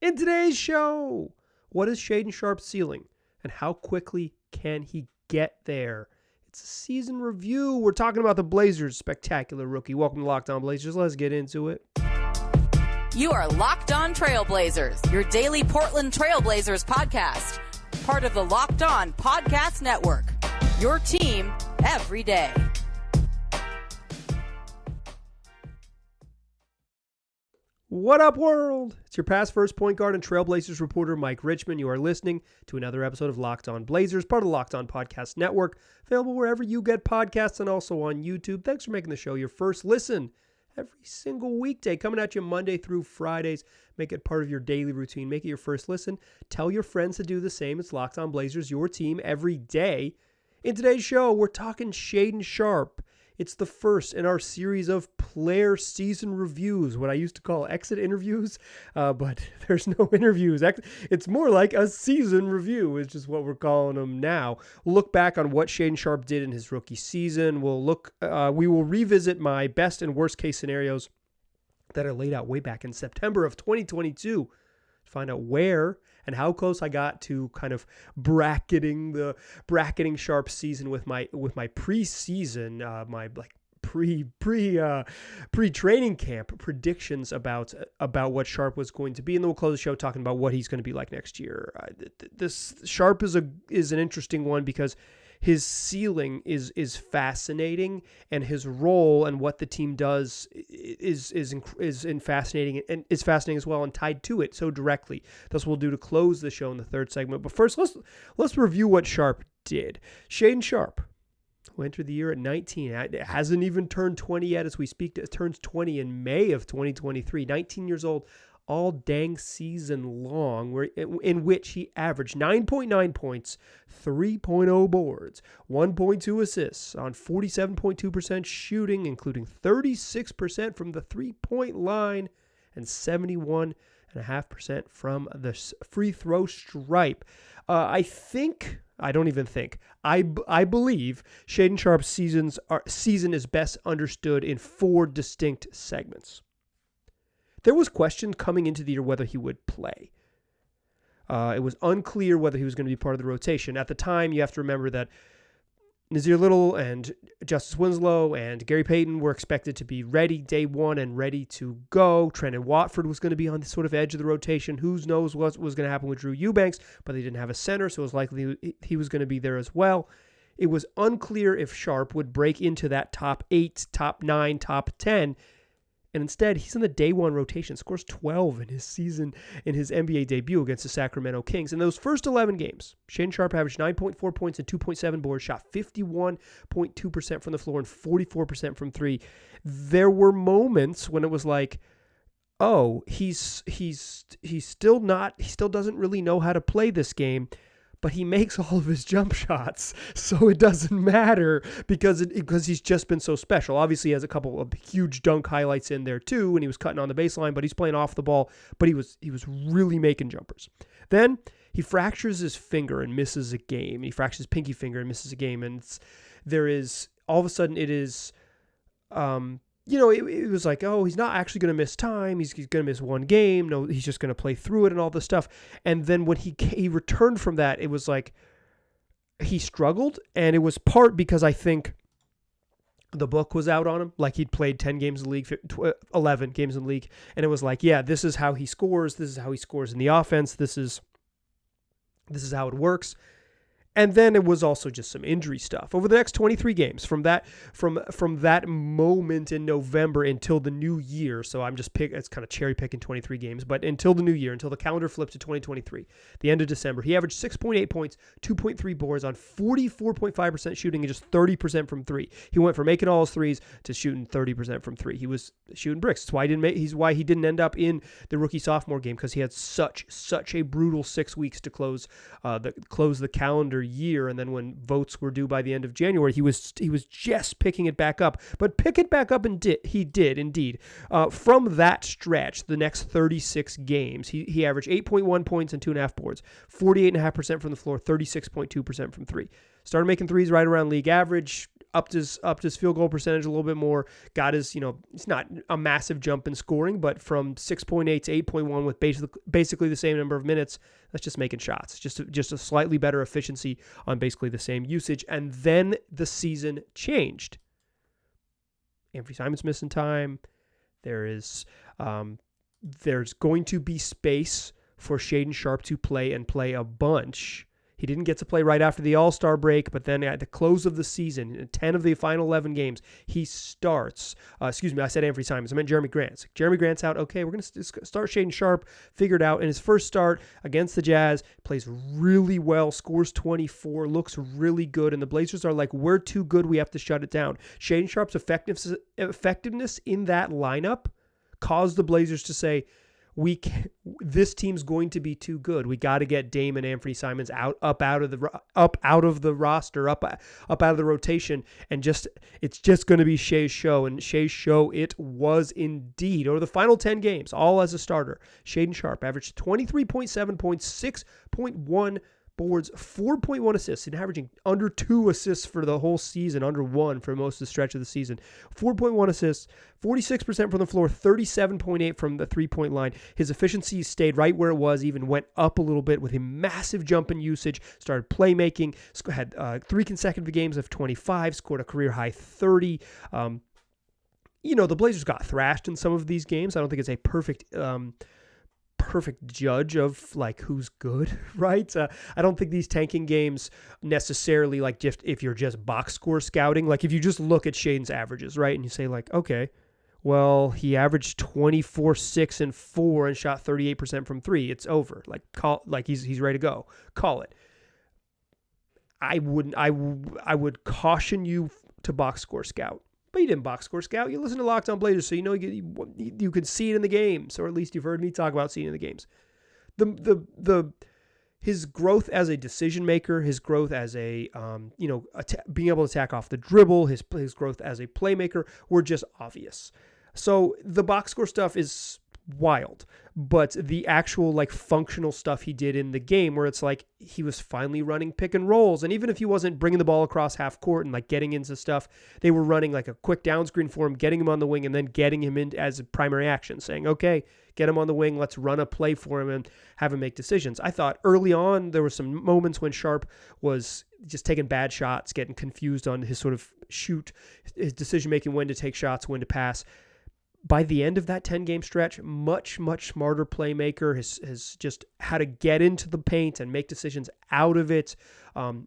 In today's show, what is Shaedon Sharpe's ceiling and how quickly can he get there? It's a season review. We're talking about the Blazers' spectacular rookie. Welcome to Locked On Blazers. Let's get into it. You are Locked On Trailblazers, your daily Portland Trailblazers podcast. Part of the Locked On Podcast Network, your team every day. What up, world? It's your past first point guard and Trailblazers reporter, Mike Richmond. You are listening to another episode of Locked On Blazers, part of the Locked On Podcast Network, available wherever you get podcasts and also on YouTube. Thanks for making the show your first listen every single weekday, coming at you Monday through Fridays. Make it part of your daily routine. Make it your first listen. Tell your friends to do the same. It's Locked On Blazers, your team every day. In today's show, we're talking Shaedon Sharpe. It's the first in our series of player season reviews, what I used to call exit interviews, but there's no interviews. It's more like a season review, which is what we're calling them now. We'll look back on what Shaedon Sharpe did in his rookie season. We will revisit my best and worst case scenarios that I laid out way back in September of 2022 to find out where and how close I got to kind of bracketing Sharpe's season with my preseason, my like pre-training camp predictions about what Sharpe was going to be, and then we'll close the show talking about what he's going to be like next year. This Sharpe is an interesting one because his ceiling is fascinating, and his role and what the team does is fascinating, and is fascinating as well, and tied to it so directly. That's what we'll do to close the show in the third segment. But first, let's review what Sharpe did. Shaedon Sharpe, who entered the year at 19, it hasn't even turned 20 yet as we speak. It turns 20 in May of 2023. 19 years old, all dang season long, in which he averaged 9.9 points, 3.0 boards, 1.2 assists on 47.2% shooting, including 36% from the three-point line and 71.5% from the free throw stripe. I believe Shaedon Sharpe's season is best understood in four distinct segments. There was question coming into the year whether he would play. It was unclear whether he was going to be part of the rotation. At the time, you have to remember that Nazir Little and Justice Winslow and Gary Payton were expected to be ready day one and ready to go. Trendon Watford was going to be on the sort of edge of the rotation. Who knows what was going to happen with Drew Eubanks, but they didn't have a center, so it was likely he was going to be there as well. It was unclear if Sharpe would break into that top 8, top 9, top 10. And instead, he's in the day one rotation, scores 12 in his NBA debut against the Sacramento Kings. In those first 11 games, Shaedon Sharpe averaged 9.4 points and 2.7 boards, shot 51.2% from the floor and 44% from three. There were moments when it was like, oh, he still doesn't really know how to play this game, but he makes all of his jump shots, so it doesn't matter because he's just been so special. Obviously, he has a couple of huge dunk highlights in there too, and he was cutting on the baseline, but he's playing off the ball, but he was really making jumpers. Then he fractures his finger and misses a game. He fractures his pinky finger and misses a game, and all of a sudden it is, it was like, oh, he's not actually going to miss time. He's going to miss one game. No, he's just going to play through it and all this stuff. And then when he returned from that, it was like he struggled. And it was part because I think the book was out on him. Like he'd played 10 games in the league, 11 games in the league. And it was like, yeah, this is how he scores. This is how he scores in the offense. This is how it works. And then it was also just some injury stuff over the next 23 games from that moment in November until the new year. So it's kind of cherry picking 23 games, but until the new year, until the calendar flipped to 2023, the end of December, he averaged 6.8 points, 2.3 boards on 44.5% shooting and just 30% from three. He went from making all his threes to shooting 30% from three. He was shooting bricks. That's why he didn't end up in the rookie sophomore game, because he had such a brutal 6 weeks to close the calendar year, and then when votes were due by the end of January, he was just picking it back up. But pick it back up, and he did indeed. From that stretch, the next 36 games, he averaged 8.1 points and 2.5 boards, 48.5% from the floor, 36.2% from three. Started making threes right around league average. upped his field goal percentage a little bit more, got his, it's not a massive jump in scoring, but from 6.8 to 8.1 with basically the same number of minutes, that's just making shots. Just a slightly better efficiency on basically the same usage. And then the season changed. Anthony Simons missing time. There's going to be space for Shaedon Sharpe to play a bunch. He didn't get to play right after the All-Star break, but then at the close of the season, in 10 of the final 11 games, he starts. I said Anthony Simons. I meant Jeremy Grant. Jeremy Grant's out. Okay, we're going to start Shaedon Sharpe. Figured out in his first start against the Jazz, plays really well, scores 24, looks really good, and the Blazers are like, we're too good, we have to shut it down. Shaedon Sharpe's effectiveness in that lineup caused the Blazers to say, this team's going to be too good. We got to get Dame and Anthony Simons up out of the roster, up out of the rotation, and it's just going to be Shea's show. And Shea's show it was indeed. Over the final 10 games, all as a starter, Shaedon Sharpe averaged 23.7 points, 6.1 boards, 4.1 assists, and averaging under 2 assists for the whole season, under 1 for most of the stretch of the season. 4.1 assists, 46% from the floor, 37.8 from the three-point line. His efficiency stayed right where it was, even went up a little bit with a massive jump in usage, started playmaking, had 3 consecutive games of 25, scored a career-high 30. The Blazers got thrashed in some of these games. I don't think it's a perfect judge of like who's good, right? I don't think these tanking games necessarily, like, just if you're just box score scouting, like if you just look at Shaedon's averages, right, and you say like, okay, well, he averaged 24, 6, and 4 and shot 38% from 3. It's over. Like he's ready to go. Call it. I would caution you to box score scout. But you didn't box score scout. You listen to Locked On Blazers, so you can see it in the games, or at least you've heard me talk about seeing it in the games. His growth as a decision maker, his growth as being able to attack off the dribble, his growth as a playmaker were just obvious. So the box score stuff is wild, but the actual like functional stuff he did in the game, where it's like he was finally running pick and rolls, and even if he wasn't bringing the ball across half court and like getting into stuff, they were running like a quick down screen for him, getting him on the wing, and then getting him in as a primary action, saying, okay, get him on the wing, let's run a play for him and have him make decisions. I thought early on there were some moments when Sharpe was just taking bad shots, getting confused on his sort of his decision making, when to take shots, when to pass. By the end of that 10-game stretch, much, much smarter playmaker, has just how to get into the paint and make decisions out of it,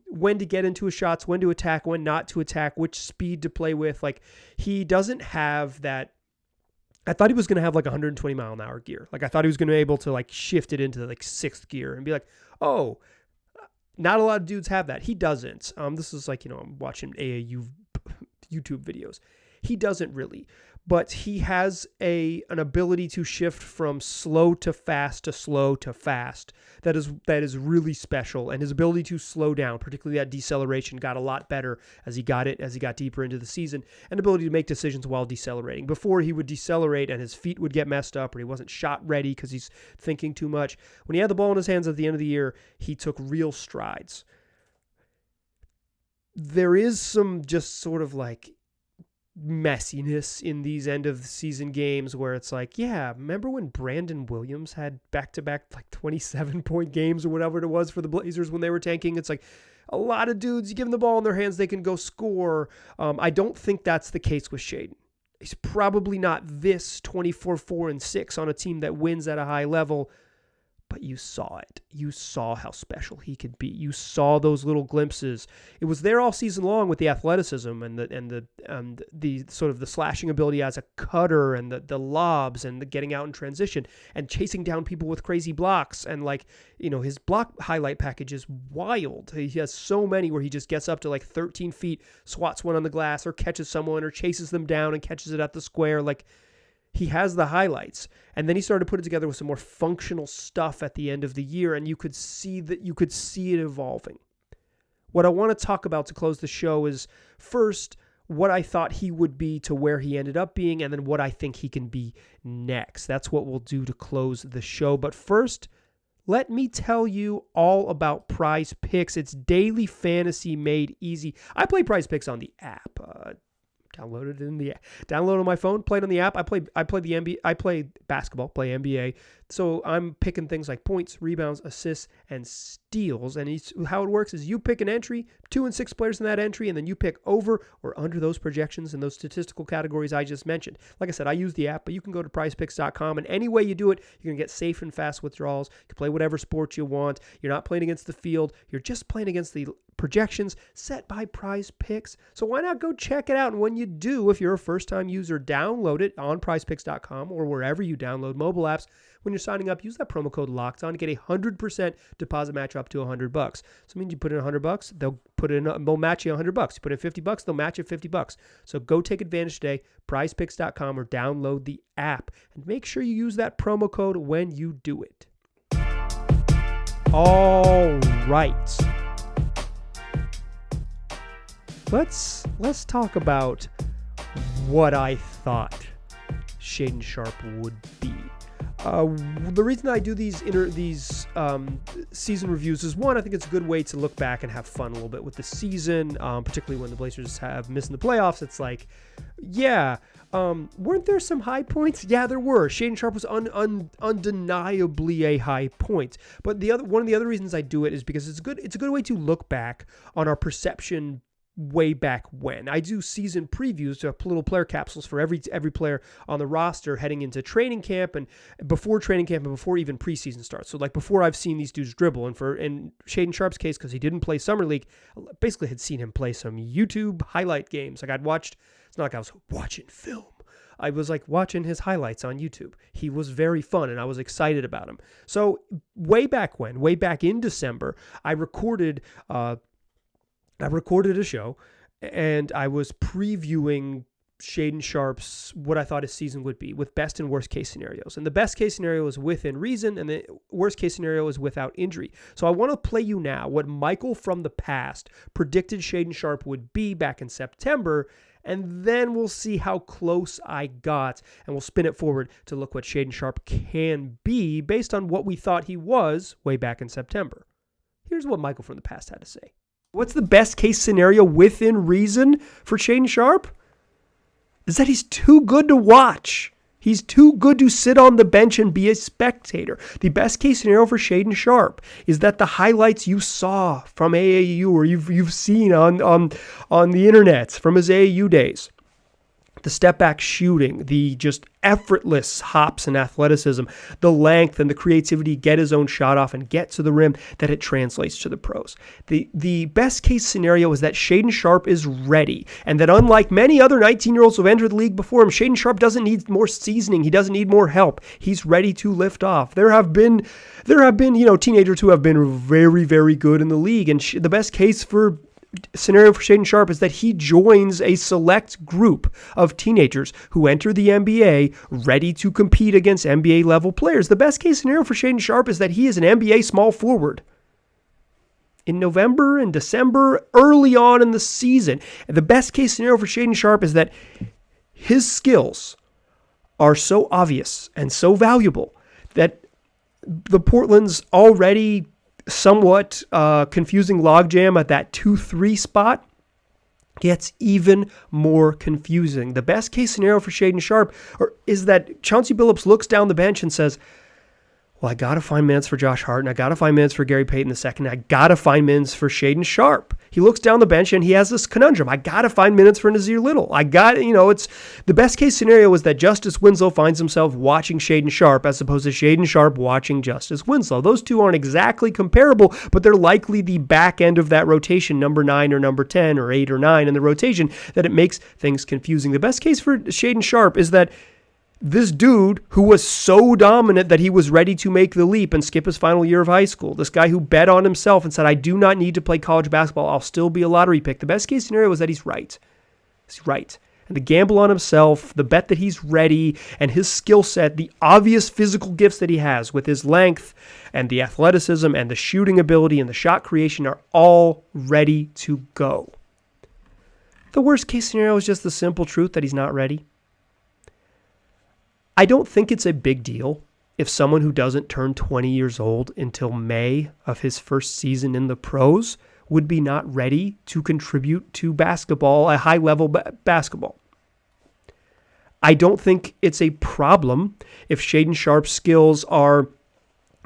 when to get into his shots, when to attack, when not to attack, which speed to play with. Like, he doesn't have that. I thought he was going to have like 120 mile an hour gear. Like, I thought he was going to be able to like shift it into like 6th gear and be like, oh, not a lot of dudes have that. He doesn't. This is like, I'm watching AAU YouTube videos. He doesn't really. But he has an ability to shift from slow to fast to slow to fast that is really special. And his ability to slow down, particularly that deceleration, got a lot better as he got deeper into the season. And ability to make decisions while decelerating. Before, he would decelerate and his feet would get messed up, or he wasn't shot ready because he's thinking too much. When he had the ball in his hands at the end of the year, he took real strides. There is some just sort of like messiness in these end of the season games where it's like, yeah, remember when Brandon Williams had back-to-back like 27-point games or whatever it was for the Blazers when they were tanking? It's like a lot of dudes, you give them the ball in their hands, they can go score. I don't think that's the case with Shaedon. He's probably not this 24, 4, and 6 on a team that wins at a high level, but you saw it. You saw how special he could be. You saw those little glimpses. It was there all season long with the athleticism and the sort of the slashing ability as a cutter, and the lobs, and the getting out in transition and chasing down people with crazy blocks. And like, his block highlight package is wild. He has so many where he just gets up to like 13 feet, swats one on the glass, or catches someone, or chases them down and catches it at the square. Like, he has the highlights, and then he started to put it together with some more functional stuff at the end of the year, and you could see it evolving. What I want to talk about to close the show is, first, what I thought he would be to where he ended up being, and then what I think he can be next. That's what we'll do to close the show. But first, let me tell you all about PrizePicks. It's daily fantasy made easy. I play PrizePicks on the app. Downloaded it in the download on my phone, played on the app. I play the NBA. I play basketball, play NBA. So I'm picking things like points, rebounds, assists, and steals. And how it works is you pick an entry, 2 and 6 players in that entry, and then you pick over or under those projections and those statistical categories I just mentioned. Like I said, I use the app, but you can go to PrizePicks.com, and any way you do it, you're gonna get safe and fast withdrawals. You can play whatever sport you want. You're not playing against the field. You're just playing against the projections set by PrizePicks. So why not go check it out? And when you do, if you're a first-time user, download it on PrizePicks.com or wherever you download mobile apps. When you're signing up, use that promo code LOCKEDON to get a 100% deposit match up to $100. So it means you put in $100, they'll match you $100. You put in $50, they'll match you $50. So go take advantage today, PrizePicks.com, or download the app, and make sure you use that promo code when you do it. All right. Let's talk about what I thought Shaedon Sharpe would be. The reason I do these season reviews is, one, I think it's a good way to look back and have fun a little bit with the season, particularly when the Blazers have missed in the playoffs. It's like, weren't there some high points? Yeah, there were. Shaedon Sharpe was undeniably a high point. But one of the other reasons I do it is because it's a good way to look back on our perception way back when. I do season previews, little player capsules for every player on the roster heading into training camp and before training camp and before even preseason starts. So like before I've seen these dudes dribble. And in Shaedon Sharpe's case, because he didn't play Summer League, basically had seen him play some YouTube highlight games. Like it's not like I was watching film. I was like watching his highlights on YouTube. He was very fun and I was excited about him. So way back in December, I recorded a show and I was previewing Shaedon Sharpe's, what I thought his season would be, with best and worst case scenarios. And the best case scenario is within reason and the worst case scenario is without injury. So I want to play you now what Michael from the past predicted Shaedon Sharpe would be back in September, and then we'll see how close I got, and we'll spin it forward to look what Shaedon Sharpe can be based on what we thought he was way back in September. Here's what Michael from the past had to say. What's the best case scenario within reason for Shaedon Sharpe? Is that he's too good to watch. He's too good to sit on the bench and be a spectator. The best case scenario for Shaedon Sharpe is that the highlights you saw from AAU or you've seen on the internet from his AAU days, the step back shooting, the just effortless hops and athleticism, the length and the creativity, get his own shot off and get to the rim, that it translates to the pros. The best case scenario is that Shaedon Sharpe is ready, and that unlike many other 19-year-olds who have entered the league before him, Shaedon Sharpe doesn't need more seasoning. He doesn't need more help. He's ready to lift off. There have been teenagers who have been very, very good in the league, and the best case scenario for Shaedon Sharpe is that he joins a select group of teenagers who enter the NBA ready to compete against NBA level players. The best case scenario for Shaedon Sharpe is that he is an NBA small forward in November and December, early on in the season. And the best case scenario for Shaedon Sharpe is that his skills are so obvious and so valuable that the Portland's already somewhat confusing logjam at that 2-3 spot gets even more confusing. The best case scenario for Shaedon Sharpe is that Chauncey Billups looks down the bench and says, well, I got to find minutes for Josh Hart, and I got to find minutes for Gary Payton II. I got to find minutes for Shaedon Sharpe. He looks down the bench and he has this conundrum. I got to find minutes for Nasir Little. It's the best case scenario is that Justice Winslow finds himself watching Shaedon Sharpe as opposed to Shaedon Sharpe watching Justice Winslow. Those two aren't exactly comparable, but they're likely the back end of that rotation, number 9 or number 10 or 8 or 9 in the rotation, that it makes things confusing. The best case for Shaedon Sharpe is that this dude who was so dominant that he was ready to make the leap and skip his final year of high school, this guy who bet on himself and said, I do not need to play college basketball, I'll still be a lottery pick. The best case scenario is that he's right. He's right. And the gamble on himself, the bet that he's ready, and his skill set, the obvious physical gifts that he has with his length and the athleticism and the shooting ability and the shot creation are all ready to go. The worst case scenario is just the simple truth that he's not ready. I don't think it's a big deal if someone who doesn't turn 20 years old until May of his first season in the pros would be not ready to contribute to basketball, a high-level basketball. I don't think it's a problem if Shaedon Sharpe's skills are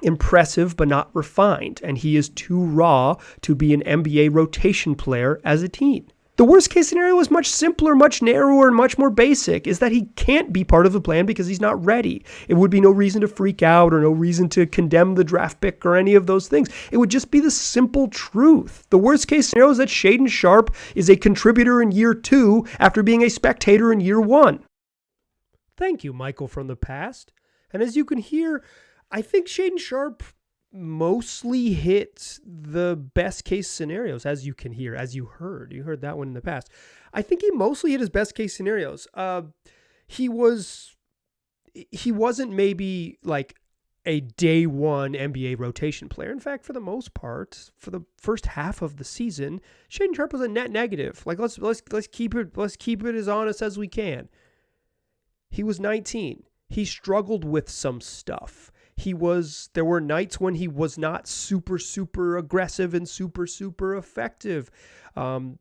impressive but not refined, and he is too raw to be an NBA rotation player as a teen. The worst case scenario is much simpler, much narrower, and much more basic, is that he can't be part of the plan because he's not ready. It would be no reason to freak out or no reason to condemn the draft pick or any of those things. It would just be the simple truth. The worst case scenario is that Shaedon Sharpe is a contributor in year 2 after being a spectator in year 1. Thank you, Michael from the past. And as you can hear, I think Shaedon Sharpe mostly hit the best case scenarios, as you can hear, as you heard. You heard that one in the past. I think he mostly hit his best case scenarios. He wasn't maybe like a day one NBA rotation player. In fact, for the most part, for the first half of the season, Shaedon Sharpe was a net negative. Like let's keep it as honest as we can. He was 19. He struggled with some stuff. There were nights when he was not super aggressive and super effective.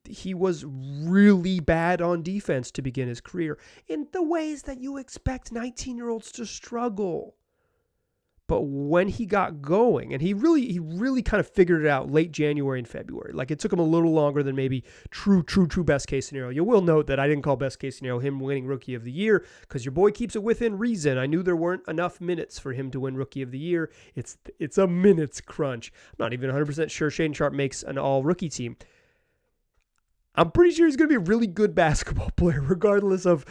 He was really bad on defense to begin his career in the ways that you expect 19-year-olds to struggle. But when he got going, and he really kind of figured it out late January and February. Like it took him a little longer than maybe true best case scenario. You will note that I didn't call best case scenario him winning Rookie of the Year because your boy keeps it within reason. I knew there weren't enough minutes for him to win Rookie of the Year. It's a minutes crunch. I'm not even 100% sure Shaedon Sharpe makes an all-rookie team. I'm pretty sure he's going to be a really good basketball player, regardless of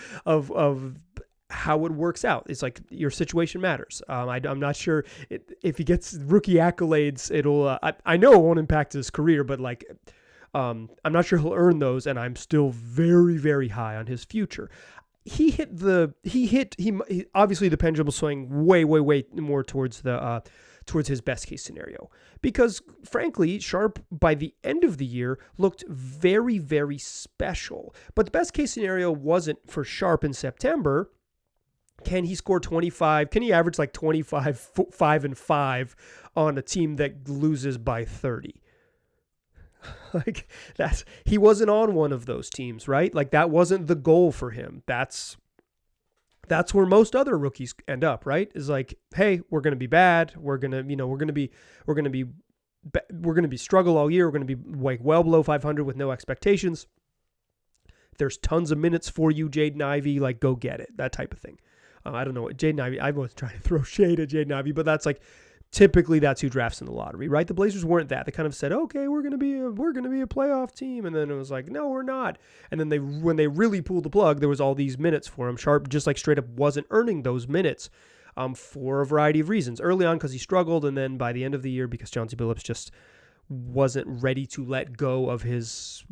how it works out. It's like your situation matters. I'm not sure if he gets rookie accolades, it'll, I know it won't impact his career, but like, I'm not sure he'll earn those. And I'm still very, very high on his future. He obviously the pendulum will swing way more towards his best case scenario, because frankly, Sharpe by the end of the year looked very, very special, but the best case scenario wasn't for Sharpe in September. Can he score 25? Can he average like 25, 5 and 5 on a team that loses by 30? Like he wasn't on one of those teams, right? Like that wasn't the goal for him. That's where most other rookies end up, right? Is like, hey, we're going to be bad. We're going to be struggle all year. We're going to be like well below 500 with no expectations. There's tons of minutes for you, Jaden Ivey. Like, go get it. That type of thing. I don't know what Jaden Ivey, I wasn't trying to throw shade at Jaden Ivey, but that's like, typically that's who drafts in the lottery, right? The Blazers weren't that. They kind of said, okay, we're going to be a playoff team. And then it was like, no, we're not. And then when they really pulled the plug, there was all these minutes for him. Sharpe just like straight up wasn't earning those minutes for a variety of reasons. Early on because he struggled, and then by the end of the year because Chauncey Billups just wasn't ready to let go of his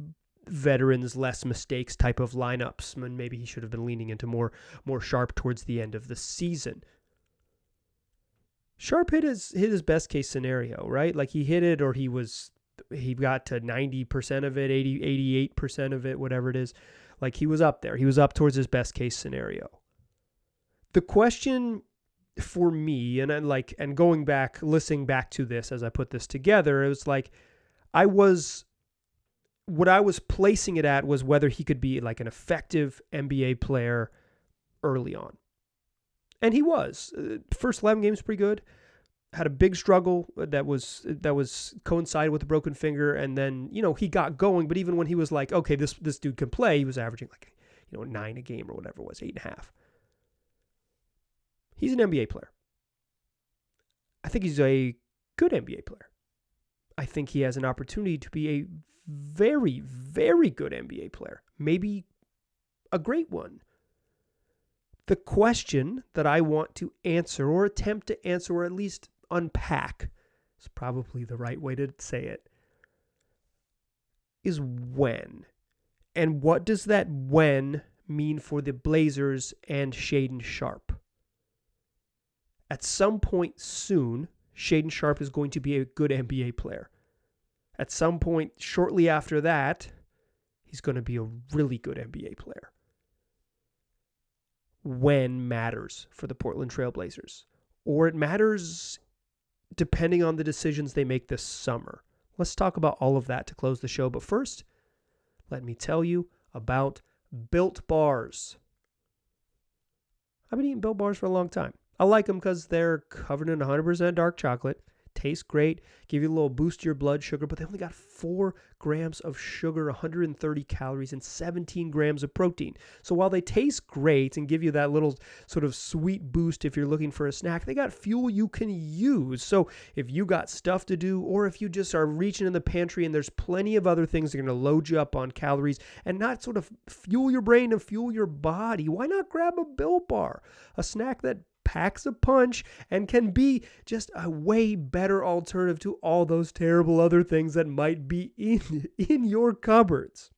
veterans, less mistakes type of lineups. And maybe he should have been leaning into more Sharpe towards the end of the season. Sharpe hit his best case scenario, right? Like he hit it, or he got to 90% of it, 88% of it, whatever it is. Like he was up there. He was up towards his best case scenario. The question for me, and going back, listening back to this as I put this together, it was like what I was placing it at was whether he could be like an effective NBA player early on. And he was. First 11 games pretty good. Had a big struggle that was coincided with a broken finger, and then, he got going, but even when he was like, okay, this dude can play, he was averaging like, 9 a game or whatever it was, 8.5. He's an NBA player. I think he's a good NBA player. I think he has an opportunity to be a very, very good NBA player. Maybe a great one. The question that I want to answer, or attempt to answer, or at least unpack, is probably the right way to say it, is when. And what does that when mean for the Blazers and Shaedon Sharpe? At some point soon, Shaedon Sharpe is going to be a good NBA player. At some point shortly after that, he's going to be a really good NBA player. When matters for the Portland Trail Blazers. or it matters depending on the decisions they make this summer. Let's talk about all of that to close the show. But first, let me tell you about Built Bars. I've been eating Built Bars for a long time. I like them because they're covered in 100% dark chocolate, taste great, give you a little boost to your blood sugar, but they only got 4 grams of sugar, 130 calories, and 17 grams of protein. So while they taste great and give you that little sort of sweet boost if you're looking for a snack, they got fuel you can use. So if you got stuff to do, or if you just are reaching in the pantry and there's plenty of other things that are going to load you up on calories and not sort of fuel your brain and fuel your body, why not grab a Built Bar, a snack that packs a punch and can be just a way better alternative to all those terrible other things that might be in your cupboards.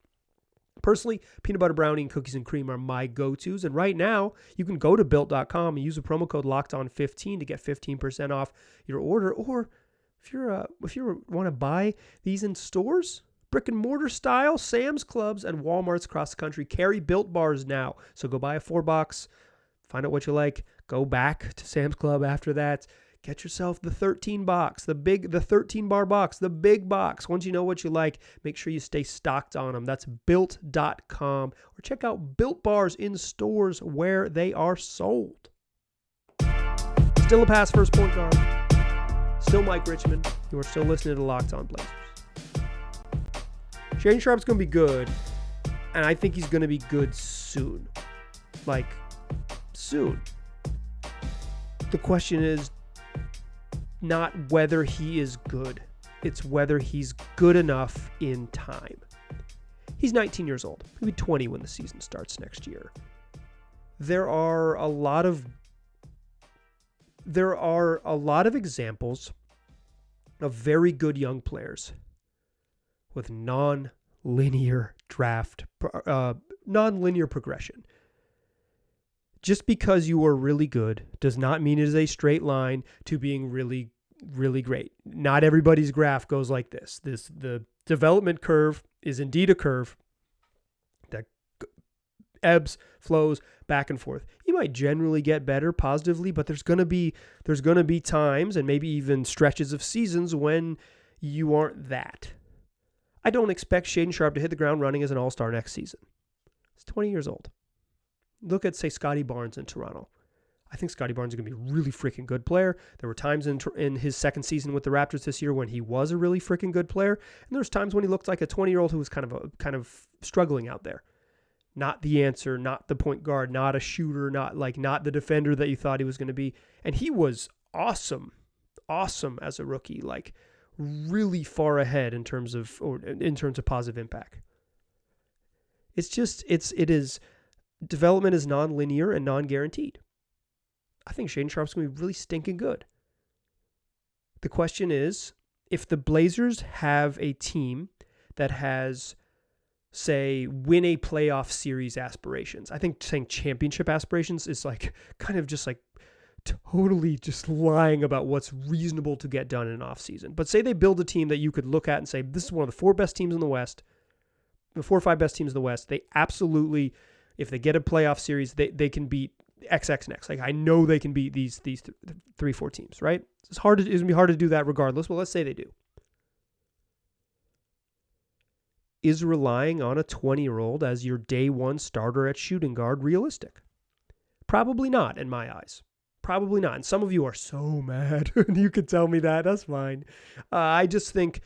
Personally, peanut butter brownie and cookies and cream are my go-tos. And right now, you can go to Built.com and use the promo code LOCKEDON15 to get 15% off your order. Or if you want to buy these in stores, brick and mortar style, Sam's Clubs and Walmarts across the country carry Built Bars now. So go buy a 4-box, find out what you like, go back to Sam's Club after that, get yourself the 13 box, the 13 bar box, the big box. Once you know what you like, make sure you stay stocked on them. That's Built.com, or check out Built Bars in stores where they are sold. Still a pass first point guard. Still Mike Richmond. You are still listening to Locked On Blazers. Shaedon Sharpe's going to be good, and I think he's going to be good soon. Soon. The question is not whether he is good. It's whether he's good enough in time. He's 19 years old. He'll be 20 when the season starts next year. There are a lot of examples of very good young players with non-linear progression. Just because you are really good does not mean it is a straight line to being really, really great. Not everybody's graph goes like this. The development curve is indeed a curve that ebbs, flows back and forth. You might generally get better positively, but there's going to be times and maybe even stretches of seasons when you aren't that. I don't expect Shaedon Sharpe to hit the ground running as an all-star next season. He's 20 years old. Look at, say, Scotty Barnes in Toronto. I think Scotty Barnes is going to be a really freaking good player. There were times in his second season with the Raptors this year when he was a really freaking good player, and there's times when he looked like a 20-year-old who was kind of struggling out there. Not the answer, not the point guard, not a shooter, not the defender that you thought he was going to be. And he was awesome as a rookie, really far ahead in terms of positive impact. Development is non-linear and non-guaranteed. I think Shaedon Sharpe's going to be really stinking good. The question is, if the Blazers have a team that has, say, win a playoff series aspirations, I think saying championship aspirations is totally just lying about what's reasonable to get done in an offseason. But say they build a team that you could look at and say, this is one of the 4 best teams in the West, the 4 or 5 best teams in the West. They absolutely, if they get a playoff series, they can beat XX next. I know they can beat these 3-4 teams, right? It's going to be hard to do that regardless. Well, let's say they do. Is relying on a 20-year-old as your day one starter at shooting guard realistic? Probably not, in my eyes. Probably not. And some of you are so mad. You could tell me that. That's fine. I just think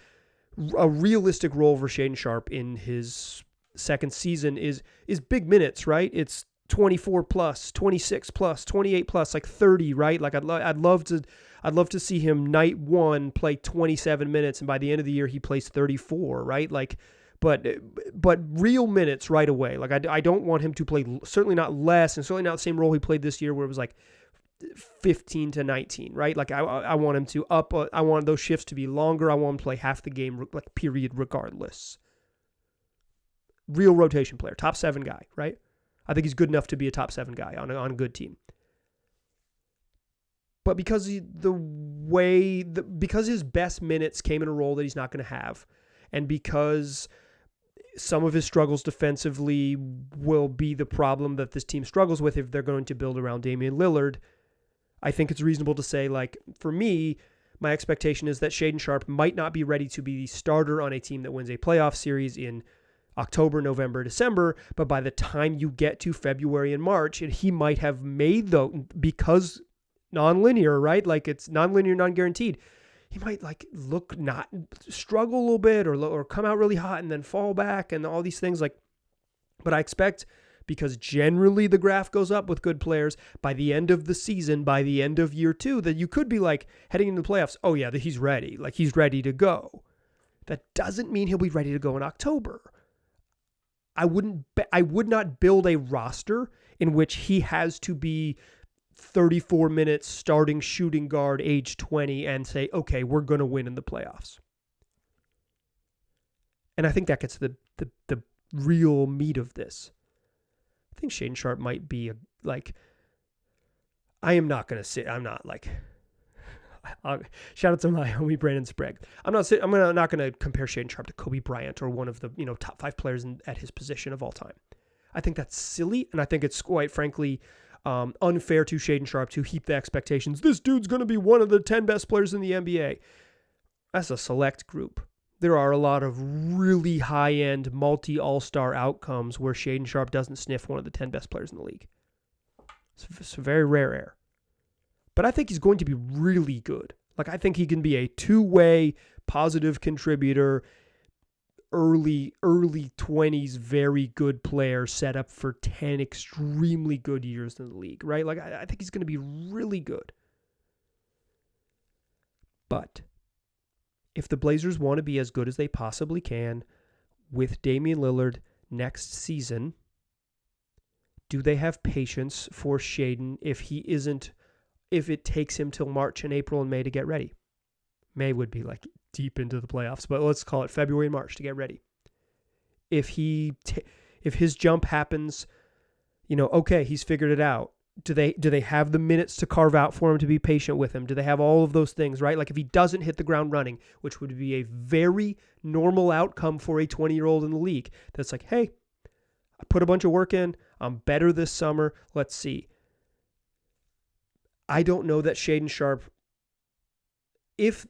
a realistic role for Shaedon Sharpe in his second season is big minutes, right? It's 24 plus, 26 plus, 28 plus, 30, right? I'd love to see him night one play 27 minutes, and by the end of the year he plays 34, right? But real minutes right away. I don't want him to play, certainly not less, and certainly not the same role he played this year where it was 15 to 19, right? I want him to I want those shifts to be longer. I want him to play half the game, period, regardless. Real rotation player, top 7 guy, right? I think he's good enough to be a top 7 guy on a good team. But because his best minutes came in a role that he's not going to have, and because some of his struggles defensively will be the problem that this team struggles with if they're going to build around Damian Lillard, I think it's reasonable to say, like, for me, my expectation is that Shaedon Sharpe might not be ready to be the starter on a team that wins a playoff series in October, November, December, but by the time you get to February and March, and he might have made, though, because non-linear, right? Like, it's non-linear, non-guaranteed. He might like struggle a little bit or come out really hot and then fall back and all these things. Like, but I expect, because generally the graph goes up with good players, by the end of the season, by the end of year 2, that you could be like heading into the playoffs. Oh yeah, he's ready. Like, he's ready to go. That doesn't mean he'll be ready to go in October. I would not build a roster in which he has to be 34 minutes starting shooting guard, age 20, and say, okay, we're going to win in the playoffs. And I think that gets the real meat of this. I think Shaedon Sharpe might be I'm not going to shout out to my homie Brandon Sprague. I'm not going to compare Shaedon Sharpe to Kobe Bryant or one of the top 5 players at his position of all time. I think that's silly, and I think it's quite frankly unfair to Shaedon Sharpe to heap the expectations. This dude's going to be one of the 10 best players in the NBA. That's a select group. There are a lot of really high-end multi-all-star outcomes where Shaedon Sharpe doesn't sniff one of the 10 best players in the league. It's a very rare air. But I think he's going to be really good. Like, I think he can be a two-way positive contributor, early 20s, very good player set up for 10 extremely good years in the league, right? Like, I think he's going to be really good. But if the Blazers want to be as good as they possibly can with Damian Lillard next season, do they have patience for Shaedon if it takes him till March and April and May to get ready? May would be like deep into the playoffs, but let's call it February and March to get ready. If his jump happens, okay, he's figured it out. Do they have the minutes to carve out for him to be patient with him? Do they have all of those things, right? Like, if he doesn't hit the ground running, which would be a very normal outcome for a 20-year-old in the league, that's like, hey, I put a bunch of work in. I'm better this summer. Let's see. I don't know that Shaedon Sharpe, if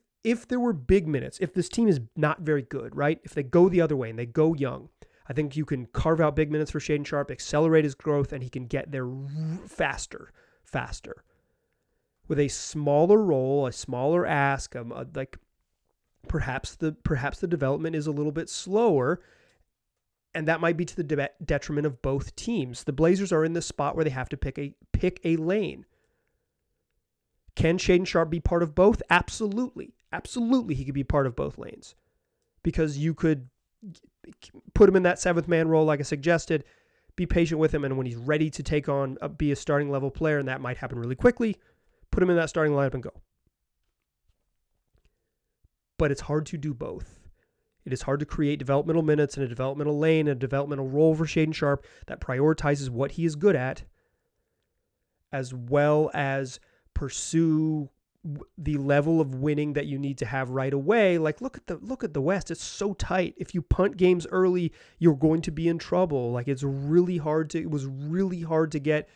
there were big minutes, if this team is not very good, right? If they go the other way and they go young, I think you can carve out big minutes for Shaedon Sharpe, accelerate his growth, and he can get there faster. With a smaller role, a smaller ask, like perhaps the development is a little bit slower, and that might be to the detriment of both teams. The Blazers are in this spot where they have to pick a lane. Can Shaedon Sharpe be part of both? Absolutely. Absolutely, he could be part of both lanes. Because you could put him in that 7th man role like I suggested, be patient with him, and when he's ready to take on, be a starting level player, and that might happen really quickly, put him in that starting lineup and go. But it's hard to do both. It is hard to create developmental minutes and a developmental lane, a developmental role for Shaedon Sharpe that prioritizes what he is good at, as well as pursue the level of winning that you need to have right away. Like, look at the West. It's so tight. If you punt games early, you're going to be in trouble. Like, it was really hard to get,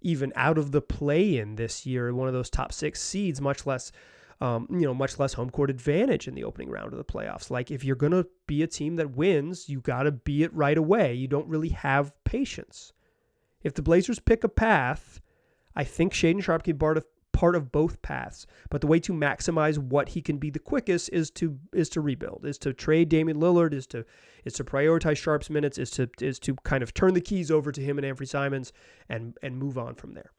even out of the play-in this year, one of those top 6 seeds, much less home court advantage in the opening round of the playoffs. Like, if you're going to be a team that wins, you got to be it right away. You don't really have patience. If the Blazers pick a path, I think Shaedon Sharpe can be part of both paths, but the way to maximize what he can be the quickest is to rebuild, is to trade Damian Lillard, is to prioritize Sharpe's minutes, is to kind of turn the keys over to him and Anthony Simons and move on from there.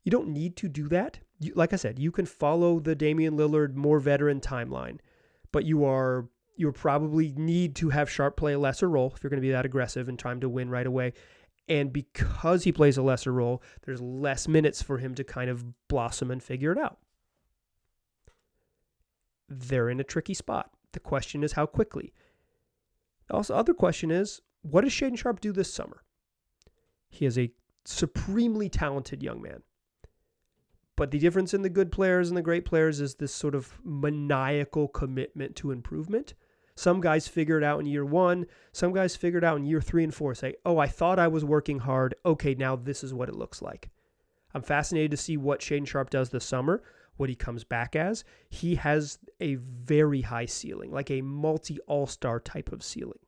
You don't need to do that. Like I said, you can follow the Damian Lillard more veteran timeline, but you probably need to have Sharpe play a lesser role if you're going to be that aggressive and trying to win right away. And because he plays a lesser role, there's less minutes for him to kind of blossom and figure it out. They're in a tricky spot. The question is how quickly. Also, other question is, what does Shaedon Sharpe do this summer? He is a supremely talented young man. But the difference in the good players and the great players is this sort of maniacal commitment to improvement. Some guys figure it out in year 1. Some guys figure it out in year 3 and 4. Say, oh, I thought I was working hard. Okay, now this is what it looks like. I'm fascinated to see what Shaedon Sharpe does this summer, what he comes back as. He has a very high ceiling, like a multi-all-star type of ceiling.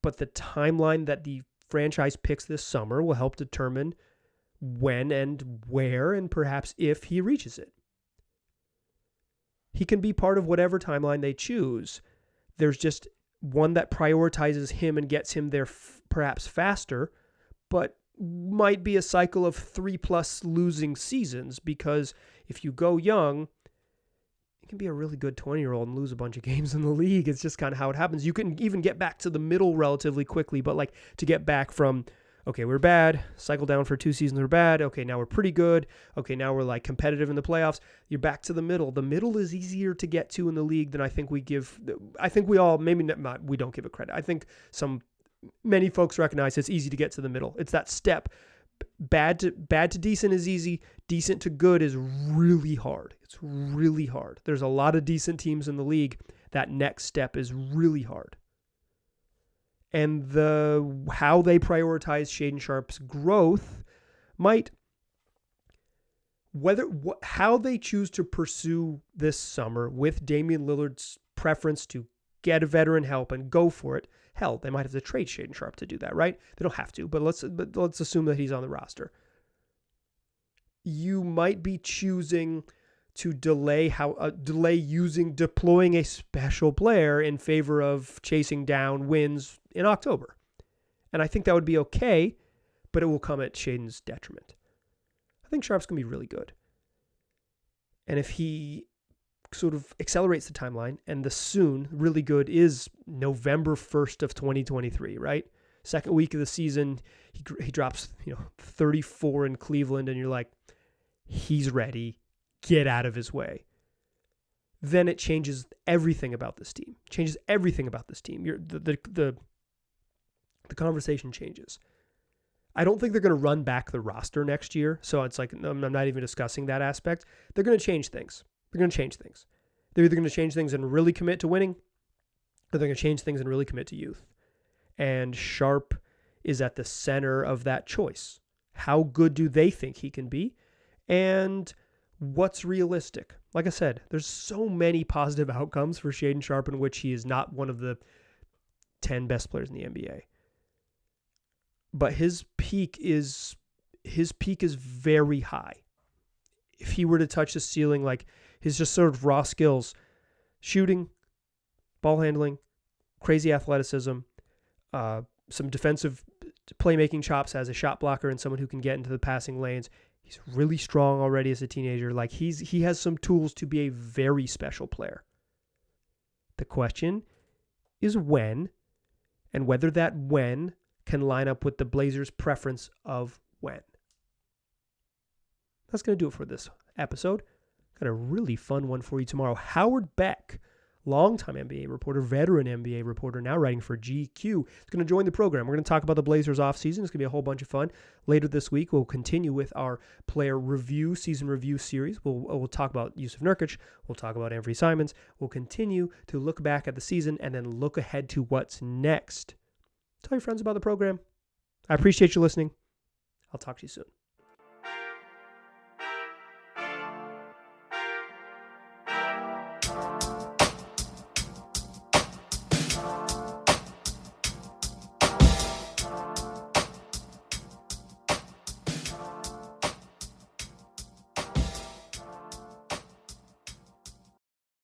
But the timeline that the franchise picks this summer will help determine when and where and perhaps if he reaches it. He can be part of whatever timeline they choose. There's just one that prioritizes him and gets him there perhaps faster, but might be a cycle of 3+ losing seasons, because if you go young, you can be a really good 20-year-old and lose a bunch of games in the league. It's just kind of how it happens. You can even get back to the middle relatively quickly, but like to get back from, okay, we're bad, cycle down for 2 seasons, we're bad, okay, now we're pretty good, okay, now we're like competitive in the playoffs, you're back to the middle. The middle is easier to get to in the league than I think we all, maybe not, we don't give it credit. I think many folks recognize it's easy to get to the middle. It's that step. Bad to decent is easy. Decent to good is really hard. It's really hard. There's a lot of decent teams in the league. That next step is really hard. And how they prioritize Shaedon Sharpe's growth might, how they choose to pursue this summer with Damian Lillard's preference to get a veteran help and go for it. Hell, they might have to trade Shaedon Sharpe to do that, right? They don't have to, but let's assume that he's on the roster. You might be choosing to deploying a special player in favor of chasing down wins in October. And I think that would be okay, but it will come at Shaedon's detriment. I think Sharpe's going to be really good. And if he sort of accelerates the timeline, and the soon really good is November 1st of 2023, right? Second week of the season, he drops 34 in Cleveland, and you're like, he's ready. Get out of his way. Then it changes everything about this team. The conversation changes. I don't think they're going to run back the roster next year, so it's like I'm not even discussing that aspect. They're going to change things. They're either going to change things and really commit to winning, or they're going to change things and really commit to youth. And Sharpe is at the center of that choice. How good do they think he can be? And what's realistic? Like I said, there's so many positive outcomes for Shaedon Sharpe in which he is not one of the 10 best players in the NBA. But his peak is very high. If he were to touch the ceiling, like his just sort of raw skills, shooting, ball handling, crazy athleticism, some defensive playmaking chops as a shot blocker and someone who can get into the passing lanes. He's really strong already as a teenager. Like he has some tools to be a very special player. The question is when, and whether that when can line up with the Blazers' preference of when. That's going to do it for this episode. Got a really fun one for you tomorrow. Howard Beck, longtime NBA reporter, veteran NBA reporter, now writing for GQ, is going to join the program. We're going to talk about the Blazers offseason. It's going to be a whole bunch of fun. Later this week, we'll continue with our player review, season review series. We'll talk about Yusuf Nurkic. We'll talk about Anthony Simons. We'll continue to look back at the season and then look ahead to what's next. Tell your friends about the program. I appreciate you listening. I'll talk to you soon.